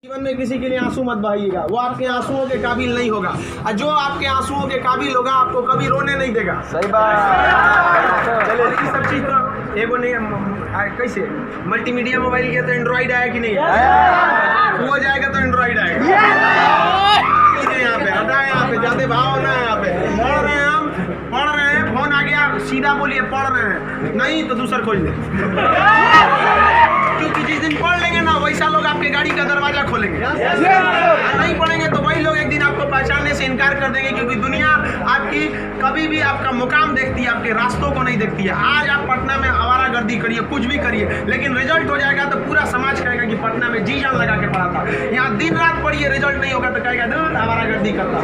जीवन में किसी के लिए आंसू मत बहाइएगा, वो आपके आंसुओं के काबिल नहीं होगा, और जो आपके आंसुओं के काबिल होगा आपको कभी रोने नहीं देगा। सही बात। चलिए ये सब चीज तो एगो नहीं कैसे मल्टीमीडिया मोबाइल के तो एंड्रॉइड आया कि नहीं है, वो जाएगा तो एंड्रॉइड आएगा। यहाँ पे हटा, यहाँ पे ज्यादा भाव ना, यहाँ पे पढ़ रहे हैं, हम पढ़ रहे हैं, फोन आ गया सीधा बोलिए पढ़ रहे हैं, नहीं तो दूसरा खोल ले। क्योंकि जिस दिन पढ़ लेंगे ना वैसा लोग आपके गाड़ी का दरवाजा खोलेंगे, नहीं पढ़ेंगे तो वही लोग एक दिन आपको पहचानने से इनकार कर देंगे। क्योंकि दुनिया आपकी कभी भी आपका मुकाम देखती है, आपके रास्तों को नहीं देखती है। आज आप पटना में आवारागर्दी करिए, कुछ भी करिए, लेकिन रिजल्ट हो जाएगा तो पूरा समाज कहेगा कि पटना में जी जान लगा के पढ़ा था। यहाँ दिन रात पढ़िए, रिजल्ट नहीं होगा तो कहेगा दूर आवारागर्दी करता।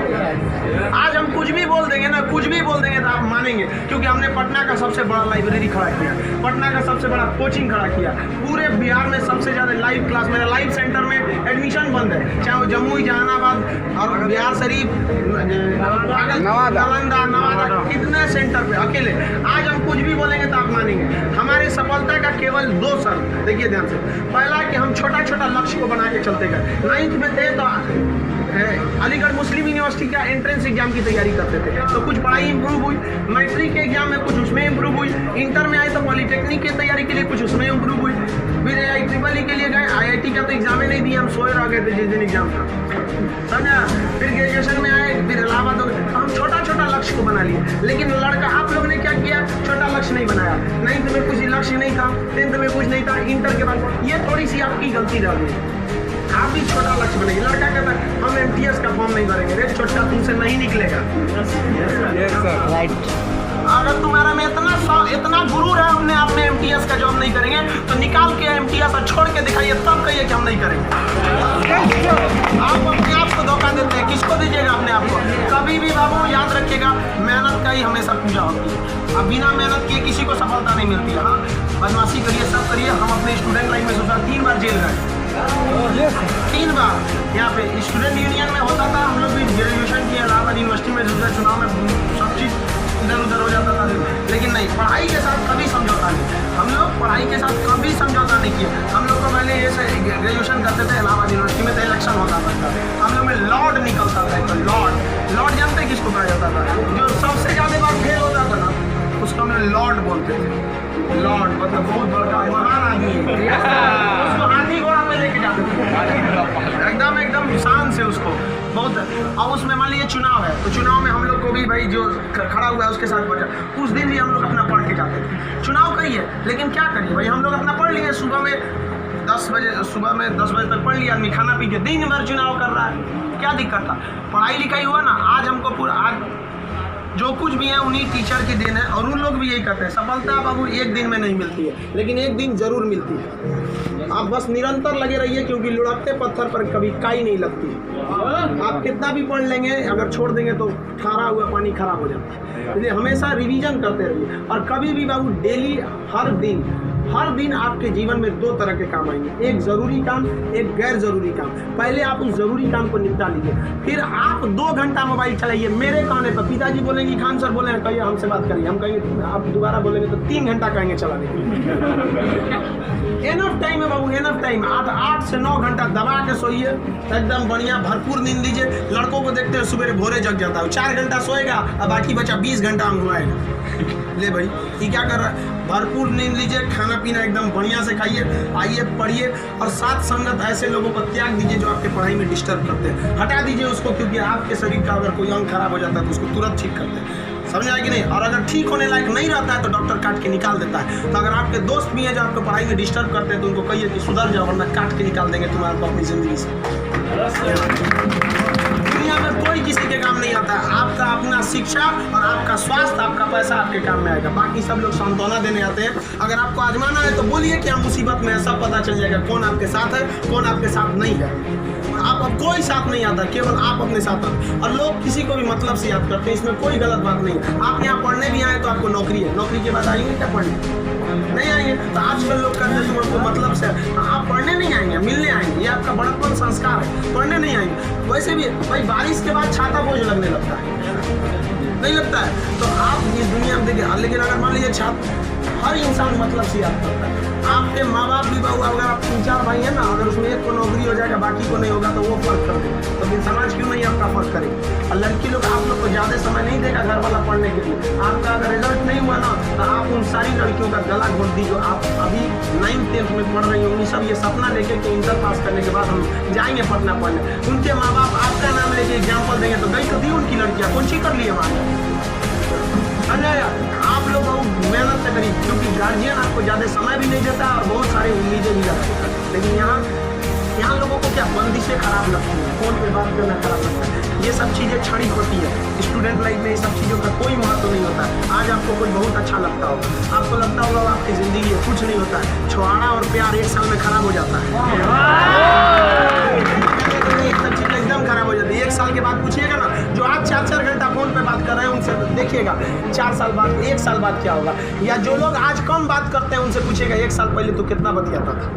आज हम कुछ भी बोल देंगे ना, कुछ भी बोल देंगे तो आप मानेंगे, क्योंकि हमने पटना का सबसे बड़ा लाइब्रेरी खड़ा किया, पटना का सबसे बड़ा कोचिंग खड़ा किया, पूरे बिहार में सबसे ज्यादा लाइव क्लास, मेरा लाइव सेंटर में एडमिशन बंद है, चाहे वो जमुई, जहानाबाद और बिहार शरीफ, नालंदा, नवादा, कितने सेंटर पे अकेले। आज हम कुछ भी बोलेंगे तो आप मानेंगे। हमारी सफलता का केवल 2 शर्त, देखिए ध्यान से। पहला कि हम छोटा छोटा लक्ष्य को बना के चलते गए। 9th में थे तो अलीगढ़ मुस्लिम यूनिवर्सिटी का एंट्रेंस एग्जाम की तैयारी करते थे, तो कुछ पढ़ाई इंप्रूव हुई, मैट्रिक के एग्जाम में कुछ उसमें इंप्रूव हुई, इंटर में आए तो पॉलिटेक्निक की तैयारी के लिए कुछ उसमें इंप्रूव हुई, फिर IEEE के लिए गए, IIT का तो एग्जाम ही नहीं दिया, हम सोए रह गए थे जिस दिन एग्जाम था, समझा। फिर ग्रेजुएशन में आए, फिर इलाहाबाद हो गए, हम छोटा छोटा लक्ष्य को बना लिए। लेकिन लड़का आप लोग ने क्या किया, छोटा लक्ष्य नहीं बनाया। 9th में कुछ लक्ष्य नहीं था, 10th में कुछ नहीं था, इंटर के बाद ये थोड़ी सी आपकी गलती रह गई। आप भी छोटा लक्ष्य बनाइए। लड़का कहता है हम MTS का फॉर्म नहीं भरेंगे, रे छोटा तुमसे नहीं निकलेगा। अगर तुम्हारा में इतना गुरूर है हमने आपने MTS का जॉब नहीं करेंगे, तो निकाल के MTS और छोड़ के दिखाइए, तब कहिए कि हम नहीं करेंगे। आप अपने आप को धोखा देते हैं, किसको दीजिएगा अपने आप को। कभी भी बाबू याद रखिएगा, मेहनत का ही हमेशा पूजा होती है। अब बिना मेहनत किए किसी को सफलता नहीं मिलती है। हाँ, बदमाशी करिए, सब करिए। हम अपने स्टूडेंट लाइफ में सोचा 3 बार जेल गए, 3 बार। यहाँ पे स्टूडेंट यूनियन में होता था, हम लोग भी ग्रेजुएशन किया, इलाहाबाद यूनिवर्सिटी में चुनाव में सब चीज़ इधर उधर हो जाता था, लेकिन नहीं, पढ़ाई के साथ कभी समझौता नहीं। हम लोग पढ़ाई के साथ कभी समझौता नहीं किए। हम लोग को पहले ये ग्रेजुएशन करते थे इलाहाबाद यूनिवर्सिटी में, तो इलेक्शन होता था, हम लोग में लॉर्ड निकलता था। तो लॉर्ड जानते किसको कहा जाता था, जो सबसे ज़्यादा बार फेल होता था ना, उसको हम लोग लॉर्ड बोलते थे। लॉर्ड मतलब बहुत बड़ा महान आदमी है, उसको हाथी घोड़ा में लेके जाते थे, एकदम शान से उसको बहुत। अब उसमें मान लीजिए चुनाव है, तो चुनाव में हम लोग को भी भाई जो खड़ा हुआ है उसके साथ पहुंचा, उस दिन भी हम लोग अपना पढ़ के जाते थे। चुनाव करिए, लेकिन क्या करिए भाई, हम लोग अपना पढ़ लिए। सुबह में 10 बजे तक पढ़ लिया आदमी, खाना पी के दिन भर चुनाव कर रहा है, क्या दिक्कत था। पढ़ाई लिखाई हुआ ना, आज हमको पूरा, आज जो कुछ भी है उन्हीं टीचर की देन है, और उन लोग भी यही कहते हैं सफलता बाबू एक दिन में नहीं मिलती है, लेकिन एक दिन जरूर मिलती है। आप बस निरंतर लगे रहिए, क्योंकि लुढ़कते पत्थर पर कभी काई नहीं लगती। आप कितना भी पढ़ लेंगे, अगर छोड़ देंगे तो ठहरा हुआ पानी खराब हो जाता है। इसलिए हमेशा रिवीजन करते रहिए, और कभी भी बाबू डेली हर दिन आपके जीवन में 2 तरह के काम आएंगे, एक ज़रूरी काम, एक गैर ज़रूरी काम। पहले आप उस ज़रूरी काम को निपटा लीजिए, फिर आप 2 घंटा मोबाइल चलाइए। मेरे कहने पर पिताजी बोलेंगे, खान सर बोले हैं कहिए हमसे बात करिए, हम कहेंगे, आप दोबारा बोलेंगे तो 3 घंटा कहेंगे चलाने। एनफ टाइम है बाबू, एनफ टाइम। आप 8 से 9 घंटा दबा के सोइए, एकदम बढ़िया भरपूर नींद लीजिए। लड़कों को देखते हैं सुबह भोरे जग जाता है, 4 घंटा सोएगा और बाकी बचा 20 घंटा हम घुमाएगा। ले भाई ये क्या कर रहा है, भरपूर नींद लीजिए, खाना पीना एकदम बढ़िया से खाइए, आइए पढ़िए, और साथ संगत ऐसे लोगों को त्याग दीजिए जो आपके पढ़ाई में डिस्टर्ब करते हैं, हटा दीजिए उसको। क्योंकि आपके शरीर का अगर कोई अंग खराब हो जाता है तो उसको तुरंत ठीक करते हैं, समझ आए कि नहीं। और अगर ठीक होने लायक नहीं रहता है तो डॉक्टर काट के निकाल देता है। तो अगर आपके दोस्त भी हैं जो आपको पढ़ाई में डिस्टर्ब करते हैं, तो उनको कहिए कि सुधर जाओ, वरना काट के निकाल देंगे तुम्हारे को अपनी जिंदगी से। दुनिया में कोई किसी के काम नहीं आता है, आपका अपना शिक्षा और आपका स्वास्थ्य, आपका पैसा आपके काम में आएगा। बाकी सब लोग सांत्वना देने आते हैं। अगर आपको आजमाना है तो बोलिए कि हम मुसीबत में है, सब पता चल जाएगा कौन आपके साथ है, कौन आपके साथ नहीं है। आप अब कोई साथ नहीं आता, केवल आप अपने साथ आते। और लोग किसी को भी मतलब से याद करते हैं, इसमें कोई गलत बात नहीं है। आप यहाँ पढ़ने भी आए तो आपको नौकरी है, नौकरी के बाद आएंगे क्या पढ़ने, नहीं आएंगे। तो आजकल लोग कहते हैं तुमको मतलब से, आप पढ़ने नहीं आएंगे, मिलने आएंगे, ये आपका बड़प्पन संस्कार है, पढ़ने नहीं आएंगे। वैसे भी भाई बारिश के बाद छाता बोझ लगने लगता है, नहीं लगता है। तो आप इस दुनिया में देखिए, लेकिन अगर मान लीजिए हर इंसान मतलब से याद करता है। आपके माँ बाप भी बहु अगर आप 3-4 भाई हैं ना, अगर उसमें एक को नौकरी हो जाएगा बाकी को नहीं होगा तो वो फर्क कर देगा, तो फिर समाज क्यों नहीं आपका फर्क करेगा। और लड़की लोग आप लोग को ज़्यादा समय नहीं देगा घर वाला पढ़ने के लिए। आपका अगर रिजल्ट नहीं हुआ ना तो आप उन सारी लड़कियों का गला घोट दी जो आप अभी 9th-10th में पढ़ रही होंगी, सब ये सपना लेके कि इंटर पास करने के बाद हम जाएंगे पढ़ना पढ़ने। उनके माँ बाप आपका नाम लेके एग्जाम्पल देंगे तो गई तो दी उनकी लड़कियाँ, कौन सी कर लिए वहाँ। आप लोग बहुत मेहनत से करिए, क्योंकि गार्जियन आपको ज़्यादा समय भी नहीं देता और बहुत सारी उम्मीदें भी लगाते हैं। लेकिन यहाँ लोगों को क्या बंदिशें खराब लगती हैं, फ़ोन पे बात करना खराब लगता है। ये सब चीज़ें क्षणिक होती है। स्टूडेंट लाइफ में ये सब चीज़ों का कोई महत्व नहीं होता है। आज आपको कोई बहुत अच्छा लगता होगा, आपको लगता होगा आपकी ज़िंदगी है, कुछ नहीं होता है। छुआड़ा और प्यार 1 साल में खराब हो जाता है। सब चीज़ें एकदम खराब हो जाती है। 1 साल के बाद पूछिएगा ना, जो आज 4-4 घंटा फोन पे बात कर रहे हैं उनसे देखिएगा 4 साल बाद 1 साल बाद क्या होगा। या जो लोग आज कम बात करते हैं उनसे पूछिएगा 1 साल पहले तो कितना बतियाता था।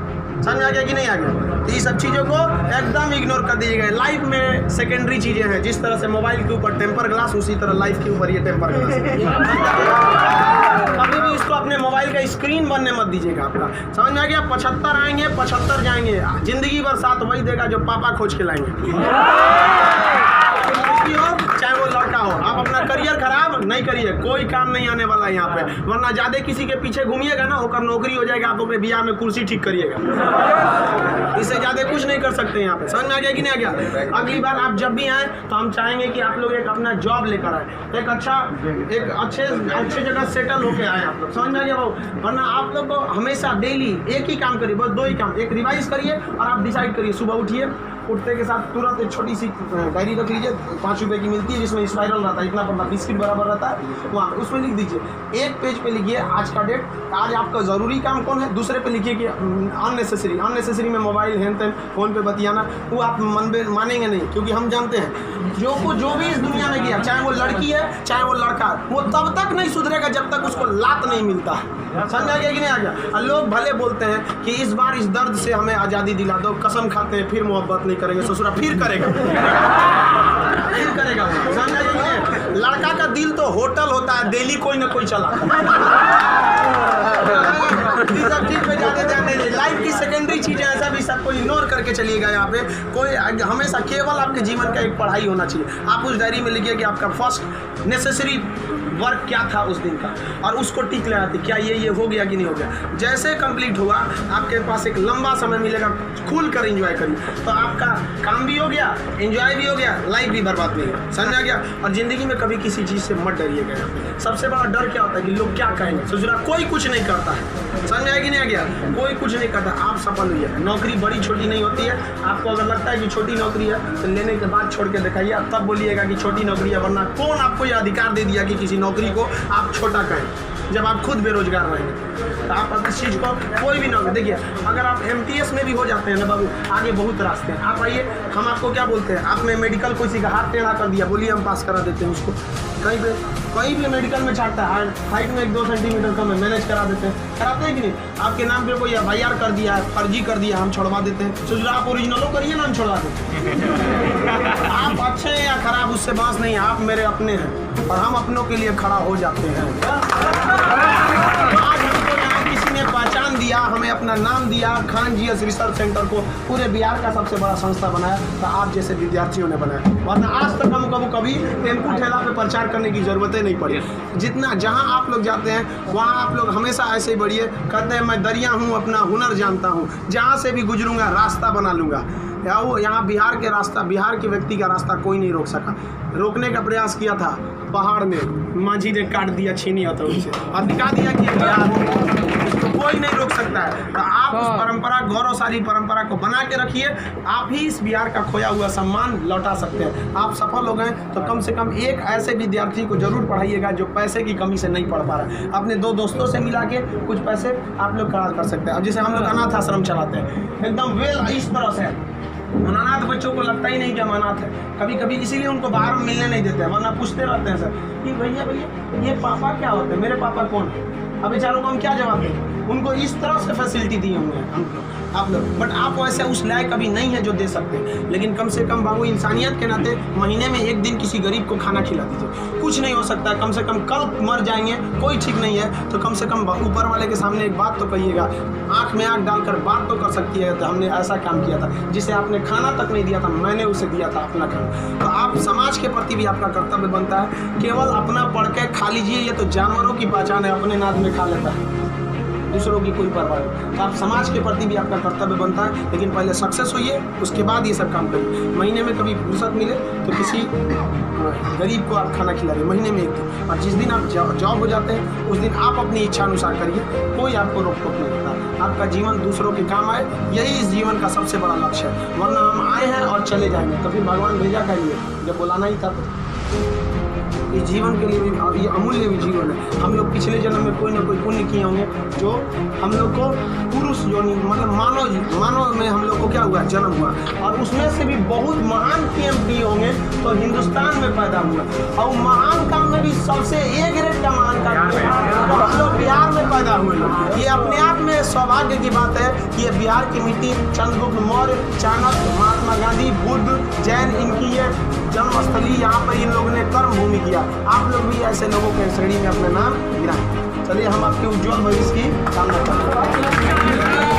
समझ आ गया कि नहीं आ गया। तो ये सब चीज़ों को एकदम इग्नोर कर दीजिएगा। लाइफ में सेकेंडरी चीज़ें हैं, जिस तरह से मोबाइल के ऊपर टेम्पर ग्लास, उसी तरह लाइफ के ऊपर ये टेम्पर ग्लास। कभी भी इसको अपने मोबाइल का स्क्रीन बनने मत दीजिएगा आपका। समझ में आ गया। 75 आएंगे 75 जाएंगे, जिंदगी भर साथ वही देगा जो पापा खोज के लाएंगे। चाहे वो लड़का हो, आप अपना करियर खराब नहीं करिए, कोई काम नहीं आने वाला है यहाँ पे। वरना ज्यादा किसी के पीछे घूमिएगा ना, होकर नौकरी हो जाएगा, आप अपने बियाह में कुर्सी ठीक करिएगा। इससे ज्यादा कुछ नहीं कर सकते यहाँ पे। समझ में आ गया कि नहीं आ गया। अगली बार आप जब भी आए तो हम चाहेंगे कि आप लोग एक अपना जॉब लेकर आए, एक अच्छे जगह सेटल होके आए आप लोग। समझ में आ गया भाव। वरना आप लोग को हमेशा डेली एक ही काम करिए, बस 2 ही काम। एक रिवाइज करिए और आप डिसाइड करिए, सुबह उठिए, उठते के साथ तुरंत एक छोटी सी डायरी रख लीजिए, 5 रुपए की मिलती है, जिसमें स्पाइरल रहता है, इतना बड़ा बिस्किट बराबर रहता है, वहाँ उसमें लिख दीजिए। एक पेज पे लिखिए आज का डेट, आज आपका ज़रूरी काम कौन है। दूसरे पे लिखिए कि अननेसेसरी में मोबाइल हैंड तैन फ़ोन पे बतियाना, वो आप मानेंगे नहीं, क्योंकि हम जानते हैं जो भी इस दुनिया में गया, चाहे वो लड़की है चाहे वो लड़का है, वो तब तक नहीं सुधरेगा जब तक उसको लात नहीं मिलता। समझ आ गया कि नहीं आ गया। लोग भले बोलते हैं कि इस बार इस दर्द से हमें आज़ादी दिला दो, कसम खाते हैं फिर मोहब्बत नहीं करेंगे, ससुरा फिर करेगा। समझ आ गया कि नहीं। लड़का का दिल तो होटल होता है, डेली कोई ना कोई चला। सब चीज पे जाते जाते लाइफ की सेकेंडरी चीजें ऐसा भी सबको इग्नोर करके चलिएगा। यहाँ पे कोई हमेशा केवल आपके जीवन का एक पढ़ाई होना चाहिए। आप उस डायरी में लिखिए कि आपका फर्स्ट नेसेसरी वर्क क्या था उस दिन का, और उसको टिक लगाते क्या ये हो गया कि नहीं हो गया। जैसे कंप्लीट हुआ आपके पास एक लंबा समय मिलेगा, खुल कर एंजॉय करिए, तो आपका काम भी हो गया, एंजॉय भी हो गया, लाइफ भी बर्बाद नहीं है। समझ आ गया। और जिंदगी में कभी किसी चीज़ से मत डरिएगा। सबसे बड़ा डर क्या होता है कि लोग क्या कहेंगे। सोचना कोई कुछ नहीं करता है। समझ आया कि नहीं आ गया। कोई कुछ नहीं करता, आप सफल हुई है। नौकरी बड़ी छोटी नहीं होती है। आपको अगर लगता है कि छोटी नौकरी है तो लेने के बाद छोड़ के दिखाइए, तब बोलिएगा कि छोटी नौकरी है। वरना कौन आपको ये अधिकार दे दिया कि किसी नौकरी को आप छोटा कहें, जब आप खुद बेरोजगार रहेंगे। तो आप इस चीज़ को कोई भी नौकरी देखिए, अगर आप MTS में भी हो जाते हैं ना बाबू, आगे बहुत रास्ते हैं। आप आइए, हम आपको क्या बोलते हैं, आपने मेडिकल किसी का हाथ टेढ़ा कर दिया, बोलिए हम पास करा देते हैं उसको। कहीं भी मेडिकल में छाटता है, हाइट में 1-2 सेंटीमीटर कम है, मैनेज करा देते हैं। कराते हैं कि नहीं। आपके नाम पे कोई FIR कर दिया है, फर्जी कर दिया, हम छोड़वा देते हैं। सोच आप ओरिजिनलो करिए ना, हम छोड़वा देते हैं। आप अच्छे हैं या खराब उससे बात नहीं है, आप मेरे अपने हैं और हम अपनों के लिए खड़ा हो जाते हैं। आज हमको यहाँ किसी ने पहचान दिया, हमें अपना नाम दिया, खान जी रिसर्च सेंटर को पूरे बिहार का सबसे बड़ा संस्था बनाया, तो आप जैसे विद्यार्थियों ने बनाया। वरना आज तक हमको कभी टेम्पू ठेला पे प्रचार करने की जरूरत नहीं पड़ी। जितना जहाँ आप लोग जाते हैं वहाँ आप लोग हमेशा ऐसे ही बढ़िए। कहते हैं मैं दरिया हूँ, अपना हुनर जानता हूँ, जहाँ से भी गुजरूंगा रास्ता बना लूँगा। यहाँ बिहार के व्यक्ति का रास्ता कोई नहीं रोक सका। रोकने का प्रयास किया था पहाड़ में, माझी ने काट दिया छीनी हथौड़ी से और दिखा दिया कि इसको कोई नहीं रोक सकता है। तो आप उस परंपरा, गौरवशाली परंपरा को बना के रखिए। आप ही इस बिहार का खोया हुआ सम्मान लौटा सकते हैं। आप सफल हो गए तो कम से कम एक ऐसे विद्यार्थी को जरूर पढ़ाइएगा जो पैसे की कमी से नहीं पढ़ पा रहा है। अपने 2 दोस्तों से मिला के कुछ पैसे आप लोग करा कर सकते हैं। अब जैसे हम लोग अनाथ आश्रम चलाते हैं, एकदम वेल इस तरह से अनाथ बच्चों को लगता ही नहीं कि हम अनाथ है। कभी कभी इसीलिए उनको बाहर मिलने नहीं देते हैं, वरना पूछते रहते हैं सर कि भैया ये पापा क्या होते हैं, मेरे पापा कौन है। अब बेचारों को हम क्या जवाब दें। उनको इस तरह से फैसिलिटी दी हुई है। आप लोग, बट आप वैसे उस लायक अभी नहीं है जो दे सकते हैं। लेकिन कम से कम बाबू इंसानियत के नाते महीने में एक दिन किसी गरीब को खाना खिला दीजिए। कुछ नहीं हो सकता, कम से कम कल मर जाएंगे, कोई ठीक नहीं है, तो कम से कम ऊपर वाले के सामने एक बात तो कहिएगा, आँख में आँख डालकर बात तो कर सकती है, तो हमने ऐसा काम किया था जिसे आपने खाना तक नहीं दिया था, मैंने उसे दिया था अपना खाना। तो आप समाज के प्रति भी आपका कर्तव्य बनता है। केवल अपना पढ़ के खा लीजिए, ये तो जानवरों की पहचान है, अपने नाद में खा लेता है, दूसरों की कोई परवाह नहीं। तो आप समाज के प्रति भी आपका कर्तव्य बनता है, लेकिन पहले सक्सेस होइए, उसके बाद ये सब काम करिए। महीने में कभी फुर्सत मिले तो किसी गरीब को आप खाना खिला दें, महीने में एक दिन। और जिस दिन आप जॉब हो जाते हैं उस दिन आप अपनी इच्छा अनुसार करिए, कोई आपको रोक टोक नहीं करता। आपका जीवन दूसरों के काम आए, यही इस जीवन का सबसे बड़ा लक्ष्य है। वरना हम आए हैं और चले जाएंगे, तभी भगवान भेजा करिए जब बुलाना ही था। तो इस जीवन के लिए भी ये अमूल्य भी जीवन है। हम लोग पिछले जन्म में कोई ना कोई पुण्य किए होंगे जो हम लोग को पुरुष योनि मतलब मानव में हम लोग को क्या हुआ, जन्म हुआ, और उसमें से भी बहुत महान PMT होंगे तो हिंदुस्तान में पैदा हुआ। और महान काम में भी सबसे ए ग्रेड का महान काम तो हम लोग बिहार में पैदा हुए लोग। ये अपने आप में सौभाग्य की बात है कि ये बिहार की मिट्टी, चंद्रगुप्त मौर्य, चाणक्य, महात्मा गांधी, बुद्ध, जैन, इनकी ये जन्मस्थली, यहाँ पर इन लोगों ने कर्म भूमि किया। आप लोग भी ऐसे लोगों के श्रेणी में अपना नाम गिराएं। चलिए हम आपके उज्जवल भविष्य की कामना करते हैं।